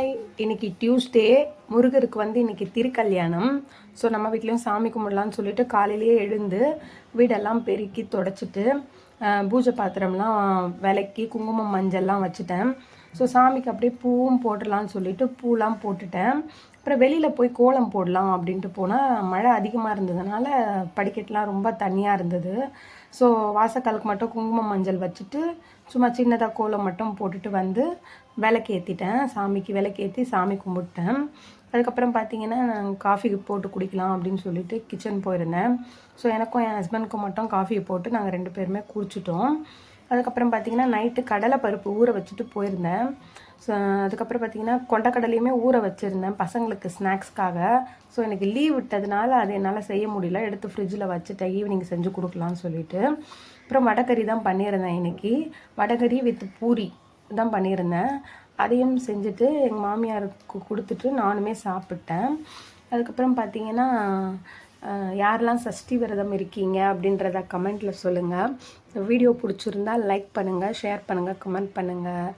Hi, இன்னைக்கு Tuesday. முருகருக்கு இன்னைக்கு திருக்கல்யாணம். ஸோ நம்ம வீட்லேயும் சாமி கும்பிடலான்னு சொல்லிட்டு காலையிலேயே எழுந்து வீடெல்லாம் பெருக்கி தொடச்சிட்டு பூஜை பாத்திரம்லாம் விளக்கி குங்குமம் மஞ்சள்லாம் வச்சுட்டேன். ஸோ சாமிக்கு அப்படியே பூவும் போட்டுடலான்னு சொல்லிட்டு பூலாம் போட்டுட்டேன். அப்புறம் வெளியில் போய் கோலம் போடலாம் அப்படின்ட்டு போனால் மழை அதிகமாக இருந்ததுனால படிக்கட்டுலாம் ரொம்ப தண்ணியாக இருந்தது. ஸோ வாசக்காலுக்கு மட்டும் குங்குமம் மஞ்சள் வச்சுட்டு சும்மா சின்னதாக கோலம் மட்டும் போட்டுட்டு விளக்கு ஏற்றிட்டேன். சாமிக்கு விளக்கு ஏற்றி சாமி கும்பிட்டேன். அதுக்கப்புறம் பார்த்தீங்கன்னா நான் காஃபி போட்டு குடிக்கலாம் அப்படின்னு சொல்லிட்டு கிச்சன் போயிருந்தேன். ஸோ எனக்கும் என் ஹஸ்பண்டுக்கும் மட்டும் காஃபியை போட்டு நாங்கள் 2 பேருமே குடிச்சிட்டோம். அதுக்கப்புறம் பார்த்தீங்கன்னா நைட்டு கடலை பருப்பு ஊற வச்சுட்டு போயிருந்தேன். ஸோ அதுக்கப்புறம் பார்த்தீங்கன்னா கொண்டக்கடலையுமே ஊற வச்சுருந்தேன் பசங்களுக்கு ஸ்நாக்ஸ்க்காக. ஸோ எனக்கு லீவ் விட்டதுனால அது என்னால் செய்ய முடியல, எடுத்து ஃப்ரிட்ஜில் வச்சுட்டேன் ஈவினிங் செஞ்சு கொடுக்கலான்னு சொல்லிட்டு. அப்புறம் வடைக்கறி தான் பண்ணியிருந்தேன் இன்றைக்கி. வடைக்கறி வித் பூரி தான் பண்ணியிருந்தேன். அதையும் செஞ்சுட்டு எங்கள் மாமியாருக்கு கொடுத்துட்டு நானுமே சாப்பிட்டேன். அதுக்கப்புறம் பார்த்தீங்கன்னா யாரெல்லாம் சஷ்டி விரதம் இருக்கீங்க அப்படின்றத கமெண்ட்டில் சொல்லுங்கள். வீடியோ பிடிச்சிருந்தா லைக் பண்ணுங்கள், ஷேர் பண்ணுங்கள், கமெண்ட் பண்ணுங்கள்.